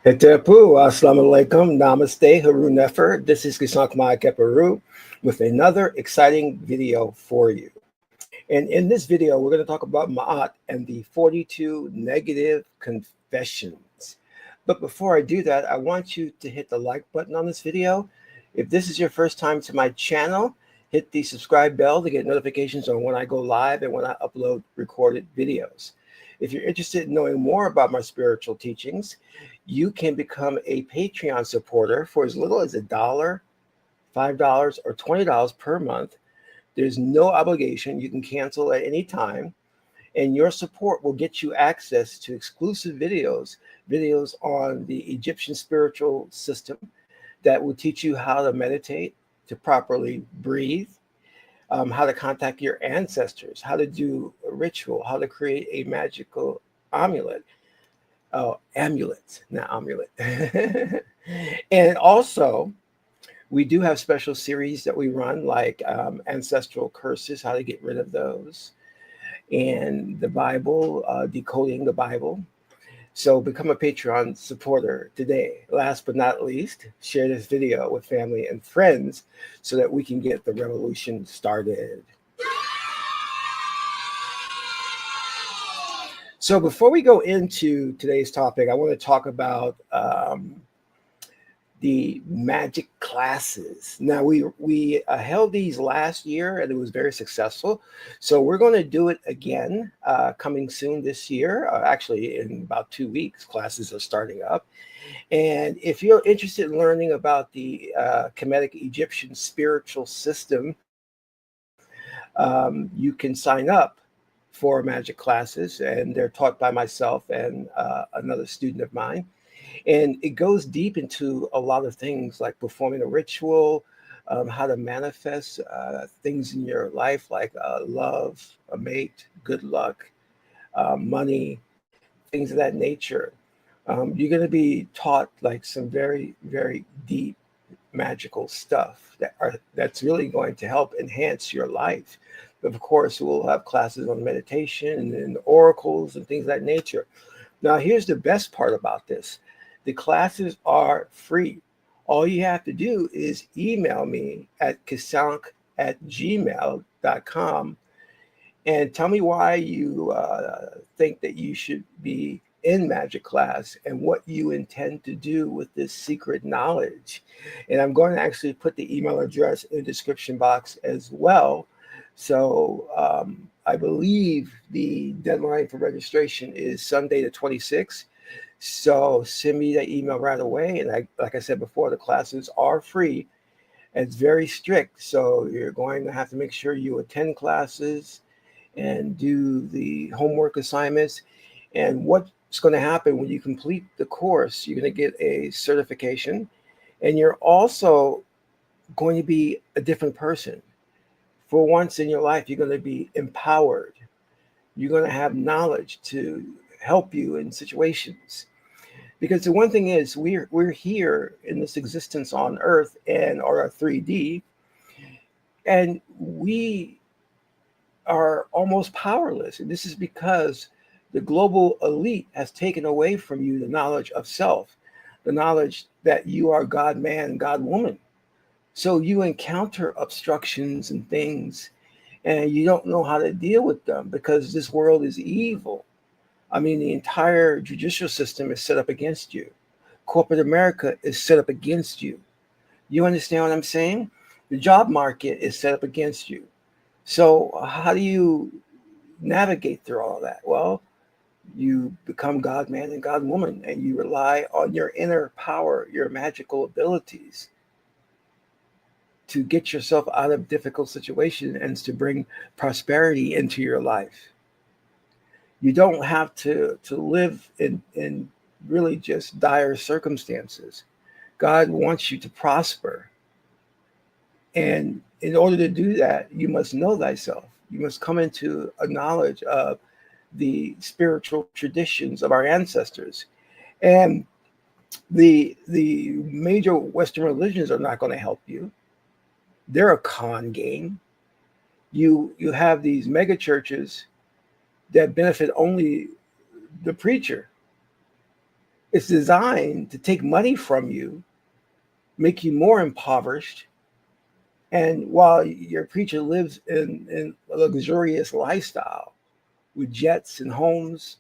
Hetepu, Assalamu alaikum, Namaste, Haru Nefer. This is Qesankh Maat with another exciting video for you. And in this video, we're going to talk about Maat and the 42 negative confessions. But before I do that, I want you to hit the like button on this video. If this is your first time to my channel, hit the subscribe bell to get notifications on when I go live and when I upload recorded videos. If you're interested in knowing more about my spiritual teachings, you can become a Patreon supporter for as little as $1, $5, or $20 per month. There's no obligation. You can cancel at any time, and your support will get you access to exclusive videos on the Egyptian spiritual system that will teach you how to meditate, to properly breathe, how to contact your ancestors, how to do a ritual, how to create a magical amulet. Oh, amulet, not amulet. And also, we do have special series that we run, like ancestral curses, how to get rid of those, and the Bible, decoding the Bible. So become a Patreon supporter today. Last but not least, share this video with family and friends so that we can get the revolution started. So before we go into today's topic, I want to talk about the Magick classes. Now, we held these last year, and it was very successful. So we're going to do it again coming soon this year. Actually, in about 2 weeks, classes are starting up. And if you're interested in learning about the Kemetic Egyptian spiritual system, you can sign up for Magick classes, and they're taught by myself and another student of mine. And it goes deep into a lot of things like performing a ritual, how to manifest things in your life like love, a mate, good luck, money, things of that nature. You're going to be taught like some very, very deep magical stuff that's really going to help enhance your life. Of course, we'll have classes on meditation and oracles and things of that nature. Now, here's the best part about this. The classes are free. All you have to do is email me at qesankh@gmail.com and tell me why you think that you should be in Magick Class and what you intend to do with this secret knowledge. And I'm going to actually put the email address in the description box as well. So I believe the deadline for registration is Sunday the 26th. So send me that email right away. And like I said before, the classes are free. It's very strict. So you're going to have to make sure you attend classes and do the homework assignments. And what's going to happen when you complete the course, you're going to get a certification. And you're also going to be a different person. For once in your life, you're going to be empowered. You're going to have knowledge to help you in situations. Because the one thing is, we're here in this existence on Earth and or 3D, and we are almost powerless. And this is because the global elite has taken away from you the knowledge of self, the knowledge that you are God man, God woman. So you encounter obstructions and things, and you don't know how to deal with them because this world is evil. I mean, the entire judicial system is set up against you. Corporate America is set up against you. You understand what I'm saying? The job market is set up against you. So how do you navigate through all of that? Well, you become God man and God woman, and you rely on your inner power, your magical abilities to get yourself out of difficult situations and to bring prosperity into your life. You don't have to live in really just dire circumstances. God wants you to prosper. And in order to do that, you must know thyself. You must come into a knowledge of the spiritual traditions of our ancestors. And the major Western religions are not going to help you. They're a con game. You have these mega churches that benefit only the preacher. It's designed to take money from you, make you more impoverished. And while your preacher lives in a luxurious lifestyle with jets and homes,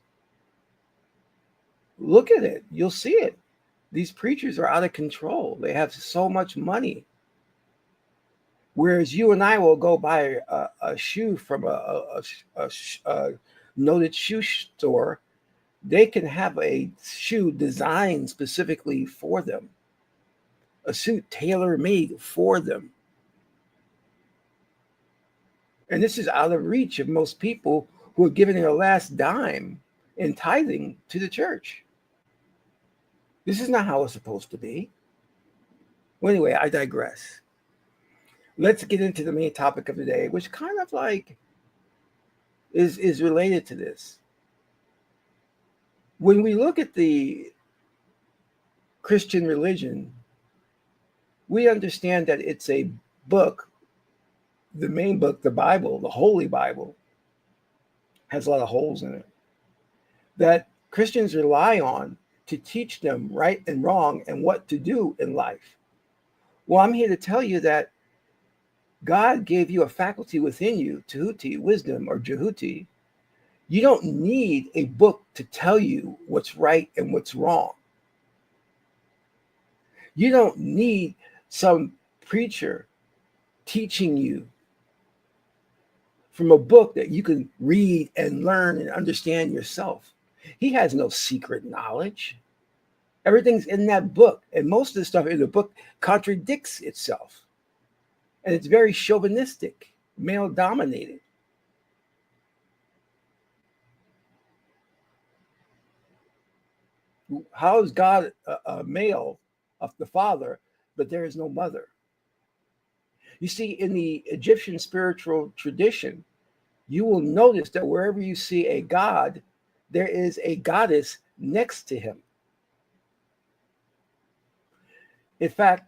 look at it. You'll see it. These preachers are out of control. They have so much money. Whereas you and I will go buy a shoe from a noted shoe store, they can have a shoe designed specifically for them, a suit tailor made for them. And this is out of reach of most people who are giving their last dime in tithing to the church. This is not how it's supposed to be. Well, anyway, I digress. Let's get into the main topic of the day, which kind of like is related to this. When we look at the Christian religion, we understand that it's a book, the main book, the Bible, the Holy Bible, has a lot of holes in it, that Christians rely on to teach them right and wrong and what to do in life. Well, I'm here to tell you that God gave you a faculty within you, Tehuti, wisdom, or Jehuti. You don't need a book to tell you what's right and what's wrong. You don't need some preacher teaching you from a book that you can read and learn and understand yourself. He has no secret knowledge. Everything's in that book. And most of the stuff in the book contradicts itself. And it's very chauvinistic, male dominated. How is God a male of the father, but there is no mother? You see, in the Egyptian spiritual tradition, you will notice that wherever you see a god, there is a goddess next to him. In fact,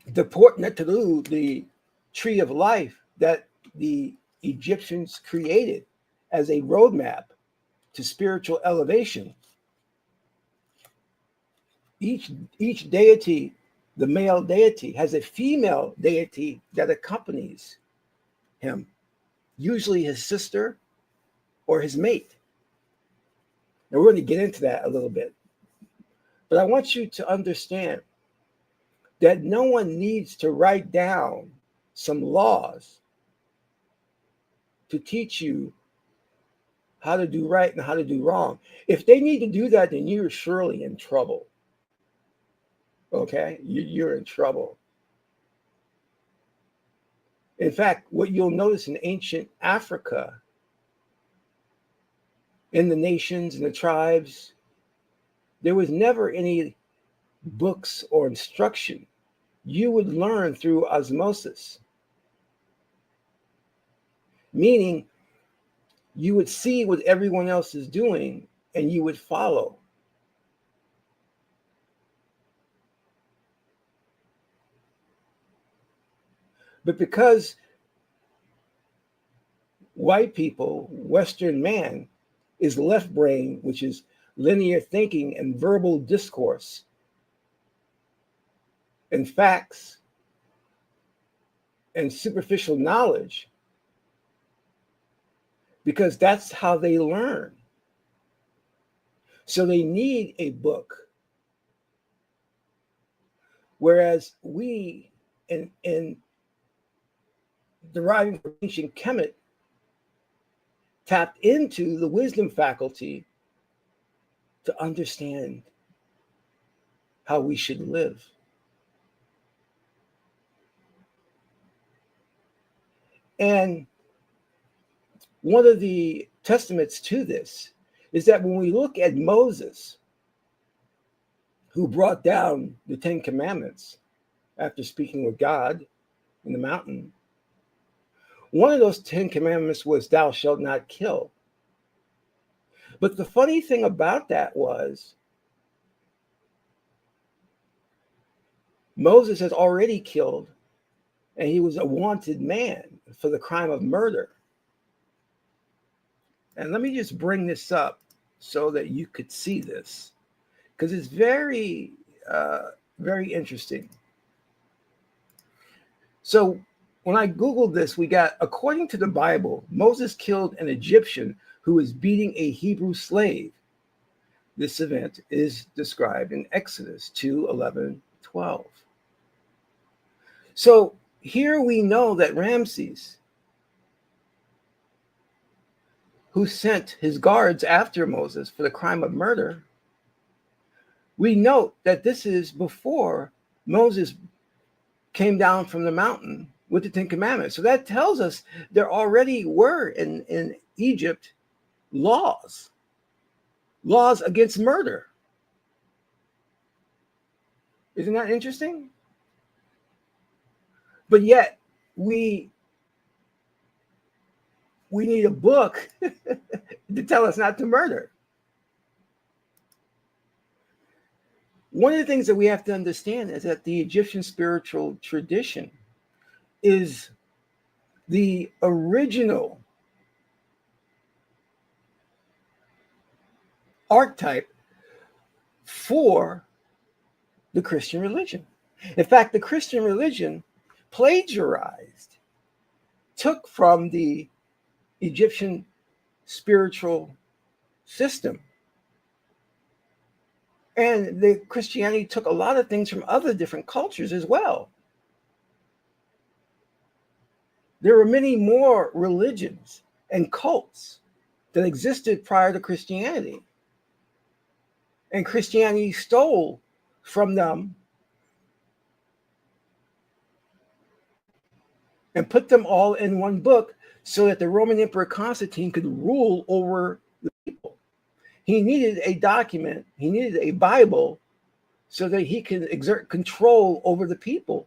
the Port Neteru, the tree of life that the Egyptians created as a roadmap to spiritual elevation, each deity, the male deity, has a female deity that accompanies him, usually his sister or his mate. Now, we're going to get into that a little bit. But I want you to understand that no one needs to write down some laws to teach you how to do right and how to do wrong. If they need to do that, then you're surely in trouble. Okay? You're in trouble. In fact, what you'll notice in ancient Africa, in the nations and the tribes, there was never any books or instruction. You would learn through osmosis, meaning you would see what everyone else is doing and you would follow. But because white people, Western man, is left brain, which is linear thinking and verbal discourse and facts and superficial knowledge, because that's how they learn. So they need a book. Whereas we, in deriving from ancient Kemet, tapped into the wisdom faculty to understand how we should live. And one of the testaments to this is that when we look at Moses, who brought down the Ten Commandments after speaking with God in the mountain, one of those 10 commandments was, thou shalt not kill. But the funny thing about that was, Moses has already killed, and he was a wanted man for the crime of murder. And let me just bring this up so that you could see this. because it's very, very interesting. So when I Googled this, we got, according to the Bible, Moses killed an Egyptian who was beating a Hebrew slave. This event is described in Exodus 2:11-12. So here we know that Ramses, who sent his guards after Moses for the crime of murder, we note that this is before Moses came down from the mountain with the Ten Commandments. So that tells us there already were in Egypt laws against murder. Isn't that interesting? But yet we need a book to tell us not to murder. One of the things that we have to understand is that the Egyptian spiritual tradition is the original archetype for the Christian religion. In fact, the Christian religion plagiarized, took from the Egyptian spiritual system. And the Christianity took a lot of things from other different cultures as well. There were many more religions and cults that existed prior to Christianity. And Christianity stole from them and put them all in one book so that the Roman Emperor Constantine could rule over the people. He needed a document, he needed a Bible so that he could exert control over the people.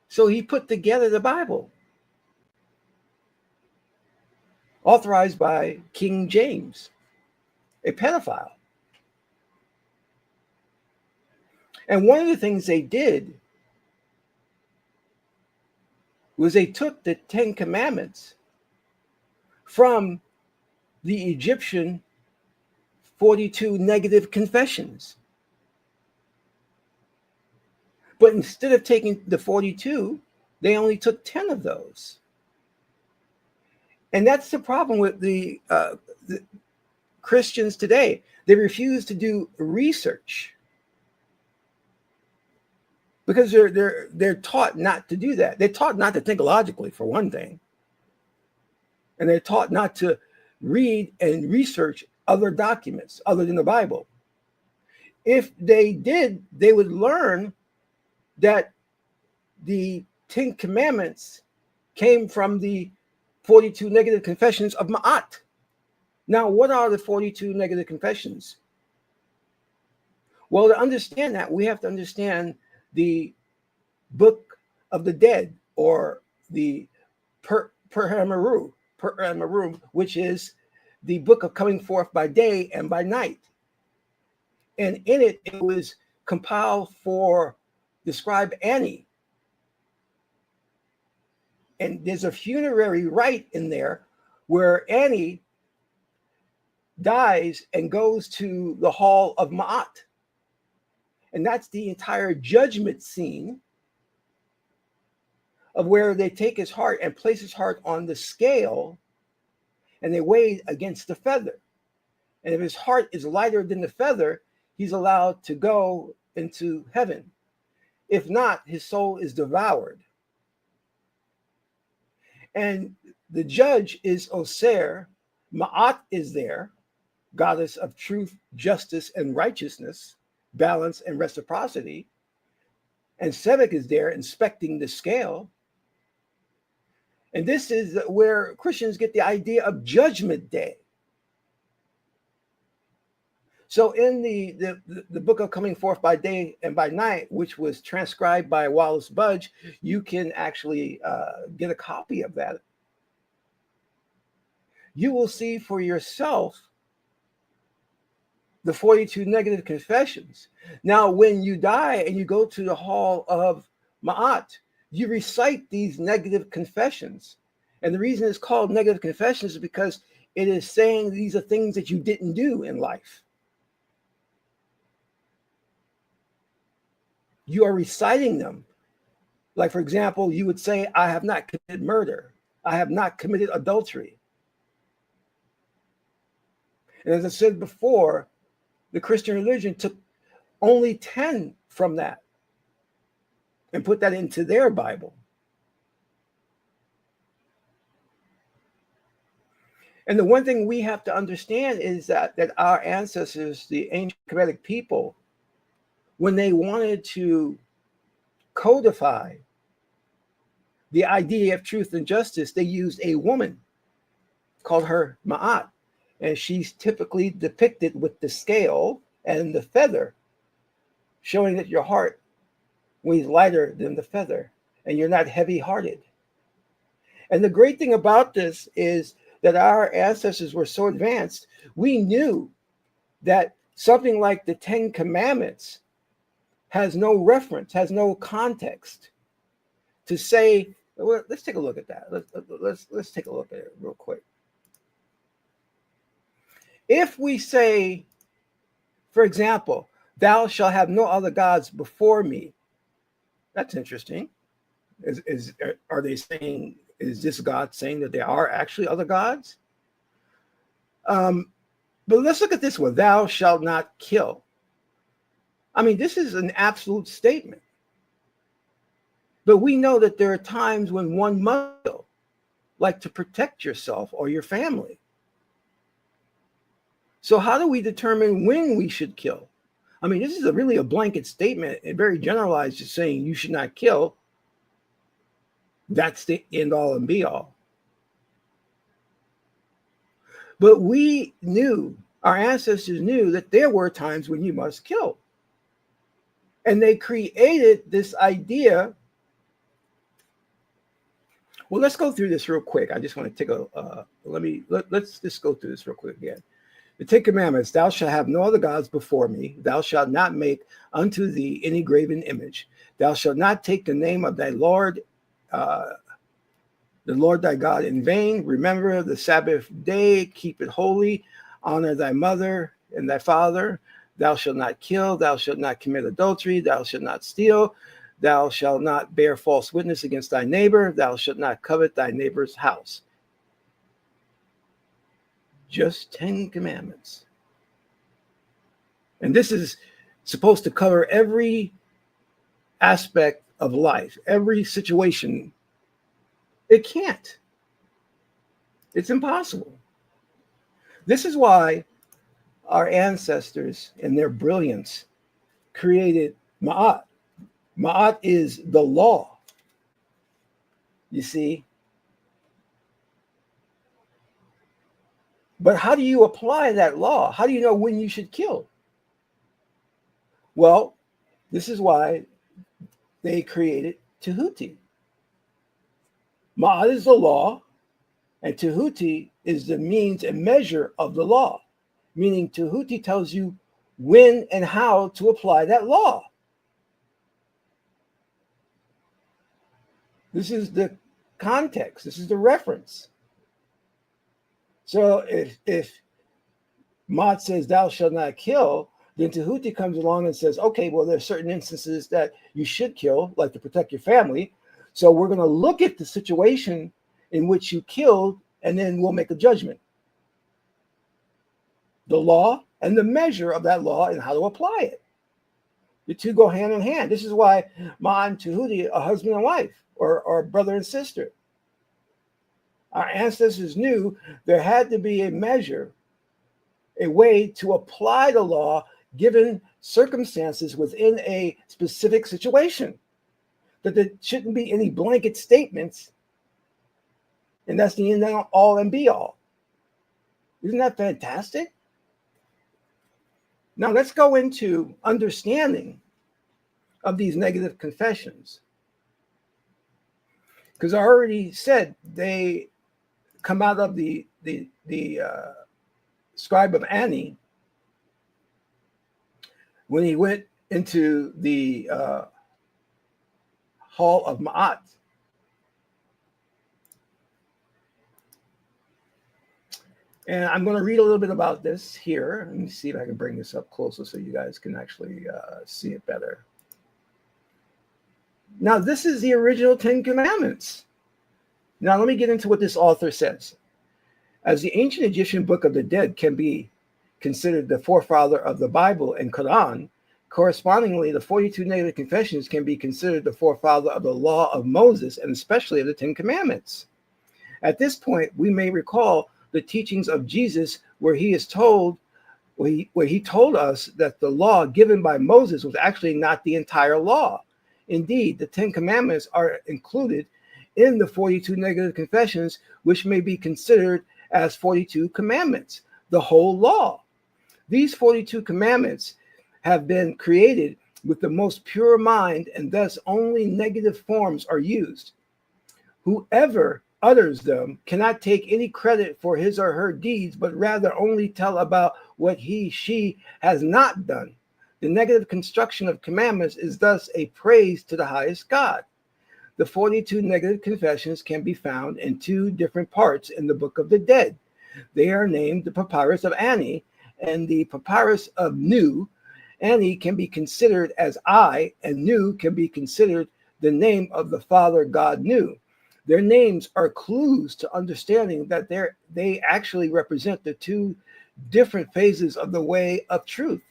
So he put together the Bible, authorized by King James, a pedophile. And one of the things they did was they took the Ten Commandments from the Egyptian 42 negative confessions. But instead of taking the 42, they only took 10 of those. And that's the problem with the Christians today. They refuse to do research because they're taught not to do that. They're taught not to think logically, for one thing. And they're taught not to read and research other documents other than the Bible. If they did, they would learn that the Ten Commandments came from the 42 negative confessions of Maat. Now, what are the 42 negative confessions? Well, to understand that, we have to understand the Book of the Dead, or the Perhamaru, which is the book of coming forth by day and by night. And in it, it was compiled for the scribe Annie. And there's a funerary rite in there where Annie dies and goes to the hall of Maat. And that's the entire judgment scene of where they take his heart and place his heart on the scale, and they weigh it against the feather. And if his heart is lighter than the feather, he's allowed to go into heaven. If not, his soul is devoured. And the judge is Osir. Maat is there, goddess of truth, justice, and righteousness, balance, and reciprocity. And Sebek is there inspecting the scale. And this is where Christians get the idea of Judgment Day. So in the book of Coming Forth by Day and by Night, which was transcribed by Wallace Budge, you can actually get a copy of that. You will see for yourself the 42 negative confessions. Now, when you die and you go to the hall of Maat, you recite these negative confessions. And the reason it's called negative confessions is because it is saying these are things that you didn't do in life. you are reciting them. Like, for example, you would say, I have not committed murder. I have not committed adultery. And as I said before, the Christian religion took only 10 from that and put that into their Bible. And the one thing we have to understand is that our ancestors, the ancient Kemetic people, when they wanted to codify the idea of truth and justice, they used a woman, called her Maat. And she's typically depicted with the scale and the feather, showing that your heart weighs lighter than the feather and you're not heavy-hearted. And the great thing about this is that our ancestors were so advanced, we knew that something like the 10 Commandments has no reference, has no context to say, well, let's take a look at that. Let's take a look at it real quick. If we say, for example, thou shalt have no other gods before me, that's interesting. Are they saying, is this God saying that there are actually other gods? But let's look at this one, thou shalt not kill. I mean, this is an absolute statement. But we know that there are times when one must kill, like to protect yourself or your family. So how do we determine when we should kill? I mean, this is really a blanket statement, and very generalized, just saying you should not kill. That's the end all and be all. But we knew, our ancestors knew, that there were times when you must kill. And they created this idea. Well, let's go through this real quick. I just want to take let's just go through this real quick again. The 10 Commandments, thou shalt have no other gods before me. Thou shalt not make unto thee any graven image. Thou shalt not take the name of thy Lord, the Lord thy God in vain. Remember the Sabbath day, keep it holy. Honor thy mother and thy father. Thou shalt not kill. Thou shalt not commit adultery. Thou shalt not steal. Thou shalt not bear false witness against thy neighbor. Thou shalt not covet thy neighbor's house. Just 10 commandments. And this is supposed to cover every aspect of life, every situation. It can't. It's impossible. This is why our ancestors, in their brilliance, created Maat. Maat is the law. You see? But how do you apply that law? How do you know when you should kill? Well, this is why they created Tehuti. Maat is the law, and Tehuti is the means and measure of the law. Meaning Tehuti tells you when and how to apply that law. This is the context. This is the reference. So if Maat says thou shalt not kill, then Tehuti comes along and says, okay, well, there's certain instances that you should kill, like to protect your family. So we're going to look at the situation in which you killed, and then we'll make a judgment. The law and the measure of that law and how to apply it. The two go hand in hand. This is why Maat and Tehuti are husband and wife, or brother and sister. Our ancestors knew there had to be a measure, a way to apply the law given circumstances within a specific situation. That there shouldn't be any blanket statements, and that's the end all and be all. Isn't that fantastic? Now let's go into understanding of these negative confessions. Because I already said they come out of the scribe of Ani when he went into the hall of Maat. And I'm going to read a little bit about this here. Let me see if I can bring this up closer so you guys can actually see it better. Now, this is the original Ten Commandments. Now, let me get into what this author says. As the ancient Egyptian Book of the Dead can be considered the forefather of the Bible and Quran, correspondingly, the 42 negative confessions can be considered the forefather of the law of Moses and especially of the Ten Commandments. At this point, we may recall the teachings of Jesus where he told us that the law given by Moses was actually not the entire law. Indeed, the Ten Commandments are included in the 42 negative confessions, which may be considered as 42 commandments, the whole law. These 42 commandments have been created with the most pure mind, and thus only negative forms are used. Whoever utters them cannot take any credit for his or her deeds, but rather only tell about what she has not done. The negative construction of commandments is thus a praise to the highest God. The 42 negative confessions can be found in two different parts in the Book of the Dead. They are named the Papyrus of Ani and the Papyrus of Nu. Ani can be considered as I, and Nu can be considered the name of the Father God Nu. Their names are clues to understanding that they actually represent the two different phases of the way of truth.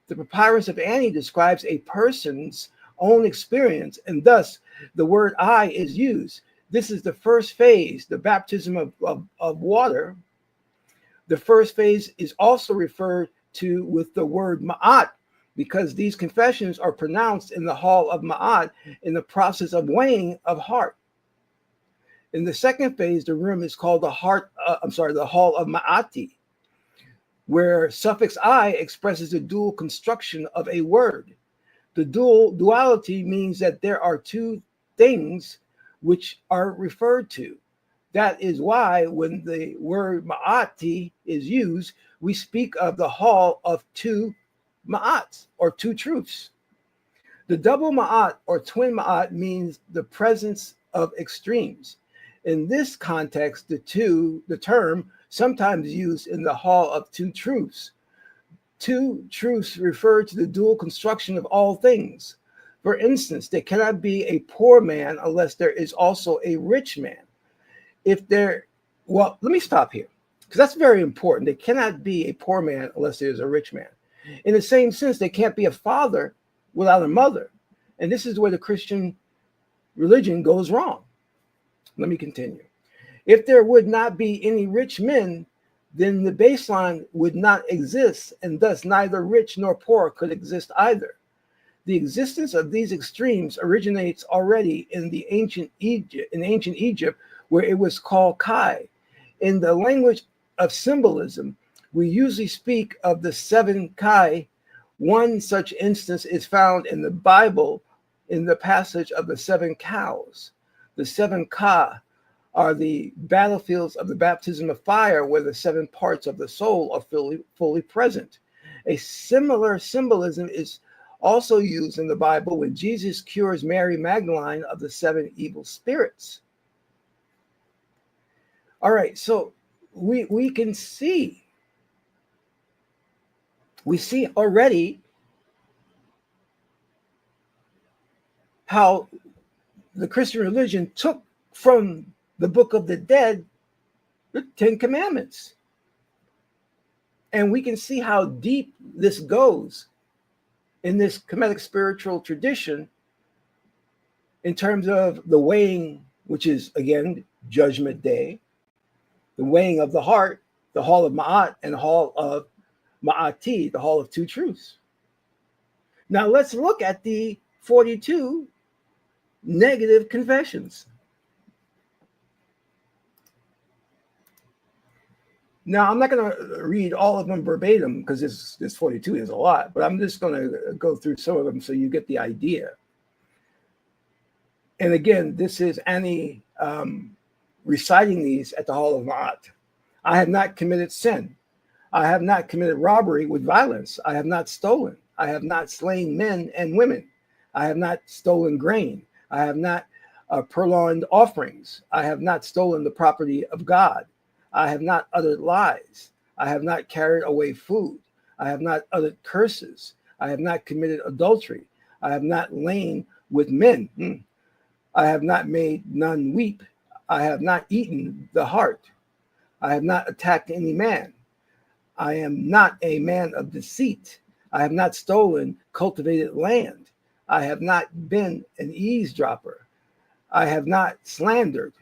The Papyrus of Ani describes a person's own experience, and thus the word I is used. This is the first phase, the baptism of water. The first phase is also referred to with the word Maat, because these confessions are pronounced in the hall of Maat in the process of weighing of heart. In the second phase, the room is called the hall of Ma'ati, where suffix I expresses the dual construction of a word. The duality means that there are two things which are referred to. That is why when the word Ma'ati is used, we speak of the hall of two Ma'ats, or two truths. The double Ma'at or twin Ma'at means the presence of extremes. In this context, the term sometimes used in the hall of two truths. Two truths refer to the dual construction of all things. For instance, there cannot be a poor man unless there is also a rich man. Let me stop here, because that's very important. There cannot be a poor man unless there is a rich man. In the same sense, there can't be a father without a mother. And this is where the Christian religion goes wrong. Let me continue. If there would not be any rich men, then the baseline would not exist, and thus neither rich nor poor could exist either. The existence of these extremes originates already in ancient Egypt, where it was called Kai. In the language of symbolism, we usually speak of the seven Kai. One such instance is found in the Bible in the passage of the seven cows. The seven Ka are the battlefields of the baptism of fire, where the seven parts of the soul are fully present. A similar symbolism is also used in the Bible when Jesus cures Mary Magdalene of the seven evil spirits. All right, so we can see, already how the Christian religion took from the Book of the Dead the Ten Commandments. And we can see how deep this goes in this Kemetic spiritual tradition in terms of the weighing, which is, again, Judgment Day, the weighing of the heart, the hall of Ma'at, and the hall of Ma'ati, the hall of two truths. Now let's look at the 42 negative confessions. Now, I'm not going to read all of them verbatim because this 42 is a lot, but I'm just going to go through some of them so you get the idea. And again, this is Annie reciting these at the Hall of Maat. I have not committed sin. I have not committed robbery with violence. I have not stolen. I have not slain men and women. I have not stolen grain. I have not purloined offerings. I have not stolen the property of God. I have not uttered lies. I have not carried away food. I have not uttered curses. I have not committed adultery. I have not lain with men. I have not made none weep. I have not eaten the heart. I have not attacked any man. I am not a man of deceit. I have not stolen cultivated land. I have not been an eavesdropper. I have not slandered.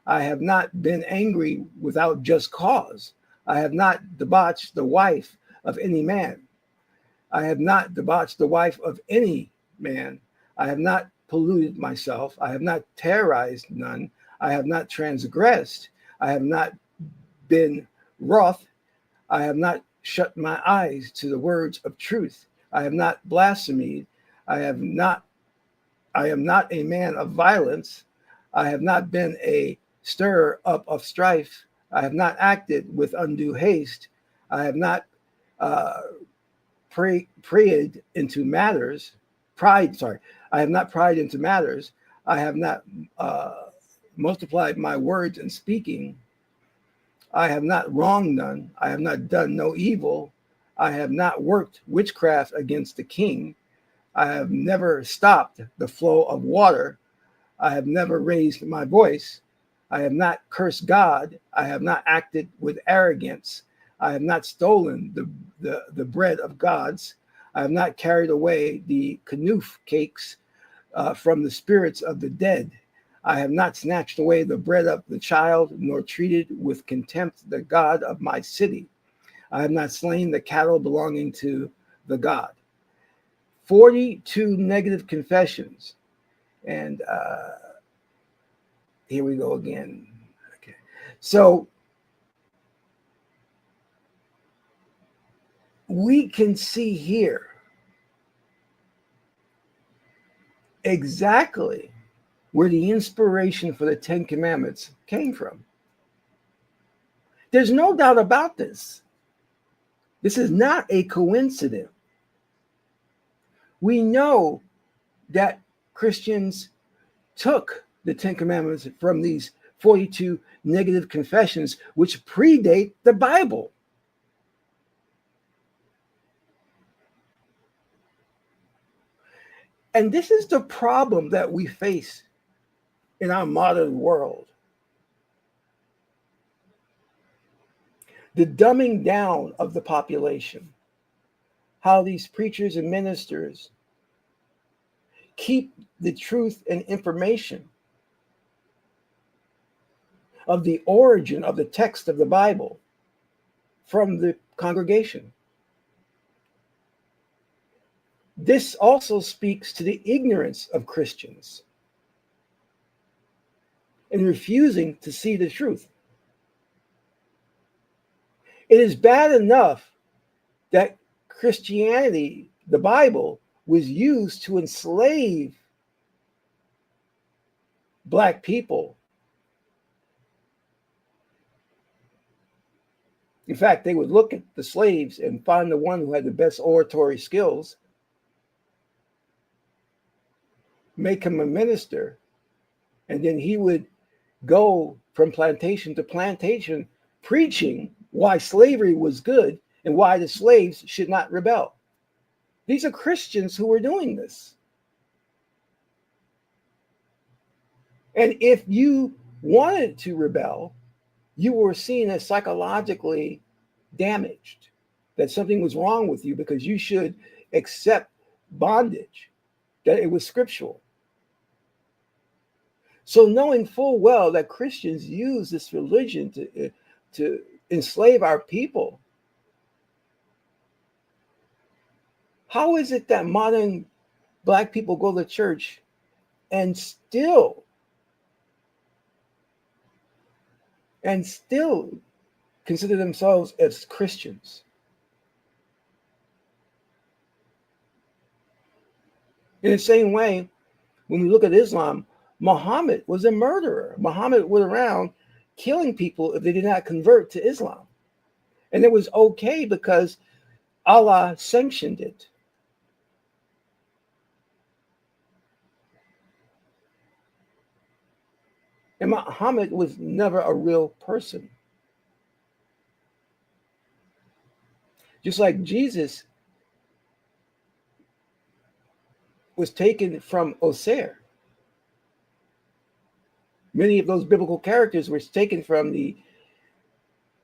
I have not been angry without just cause. I have not debauched the wife of any man. I have not debauched the wife of any man. I have not polluted myself. I have not terrorized none. I have not transgressed. I have not been wroth. I have not shut my eyes to the words of truth. I have not blasphemed. I am not a man of violence. I have not been a stirrer up of strife. I have not acted with undue haste. I have not pried into matters. I have not pried into matters. I have not multiplied my words in speaking. I have not wronged none. I have not done no evil. I have not worked witchcraft against the king. I have never stopped the flow of water. I have never raised my voice. I have not cursed God. I have not acted with arrogance. I have not stolen the bread of gods. I have not carried away the kanoof cakes from the spirits of the dead. I have not snatched away the bread of the child, nor treated with contempt the God of my city. I have not slain the cattle belonging to the God. 42 negative confessions. And here we go again. Okay. So we can see here exactly where the inspiration for the Ten Commandments came from. There's no doubt about this. This is not a coincidence. We know that Christians took the Ten Commandments from these 42 negative confessions, which predate the Bible. And this is the problem that we face in our modern world. The dumbing down of the population. How these preachers and ministers keep the truth and information of the origin of the text of the Bible from the congregation. This also speaks to the ignorance of Christians in refusing to see the truth. It is bad enough that Christianity, the Bible, was used to enslave Black people. In fact, they would look at the slaves and find the one who had the best oratory skills, make him a minister, and then he would go from plantation to plantation preaching why slavery was good and why the slaves should not rebel. These are Christians who were doing this. And if you wanted to rebel, you were seen as psychologically damaged, that something was wrong with you because you should accept bondage, that it was scriptural. So knowing full well that Christians use this religion to enslave our people, how is it that modern Black people go to church and still consider themselves as Christians? In the same way, when we look at Islam, Muhammad was a murderer. Muhammad went around killing people if they did not convert to Islam. And it was okay because Allah sanctioned it. And Muhammad was never a real person. Just like Jesus was taken from Osir. Many of those biblical characters were taken from the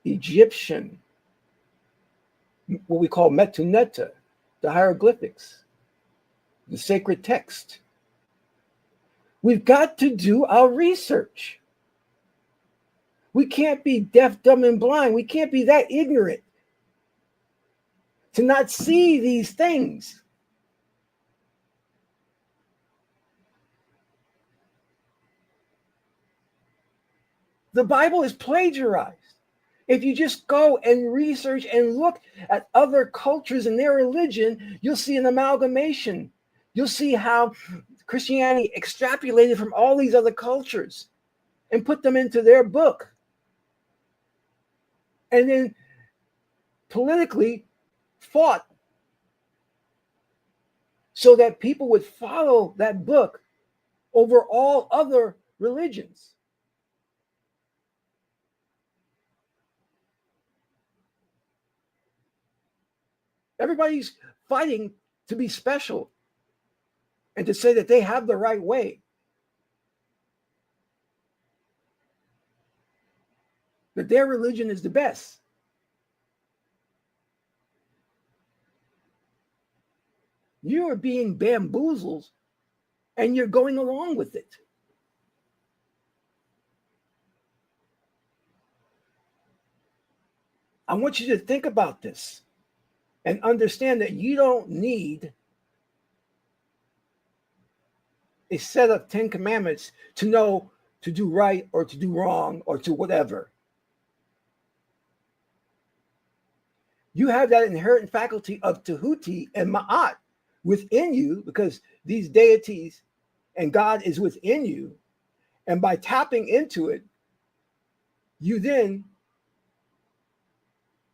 Egyptian, what we call Metuneta, the hieroglyphics, the sacred text. We've got to do our research. We can't be deaf, dumb, and blind. We can't be that ignorant to not see these things. The Bible is plagiarized. If you just go and research and look at other cultures and their religion, you'll see an amalgamation. You'll see how Christianity extrapolated from all these other cultures and put them into their book. And then politically fought so that people would follow that book over all other religions. Everybody's fighting to be special and to say that they have the right way. That their religion is the best. You are being bamboozled and you're going along with it. I want you to think about this and understand that you don't need a set of 10 commandments to know to do right or to do wrong or to whatever. You have that inherent faculty of Tahuti and Maat within you because these deities and God is within you. And by tapping into it, you then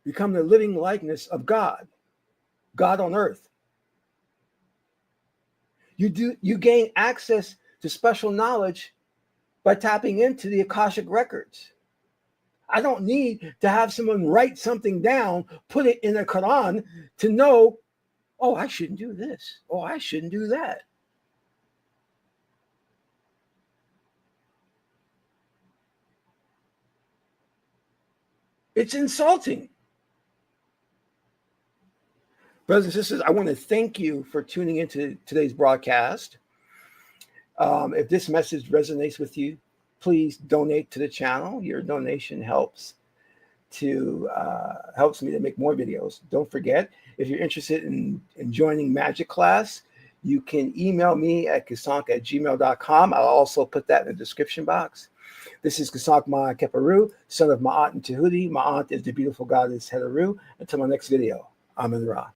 become the living likeness of God, God on earth. You gain access to special knowledge by tapping into the Akashic records. I don't need to have someone write something down, put it in the Quran to know, oh, I shouldn't do this. Oh, I shouldn't do that. It's insulting. Brothers and sisters, I want to thank you for tuning into today's broadcast. If this message resonates with you, please donate to the channel. Your donation helps me to make more videos. Don't forget, if you're interested in joining Magick Class, you can email me at Qesankh@gmail.com. I'll also put that in the description box. This is Qesankh Ma Keparu, son of Maat and Tahuti. Maat is the beautiful goddess Heteru. Until my next video, Amen Ra.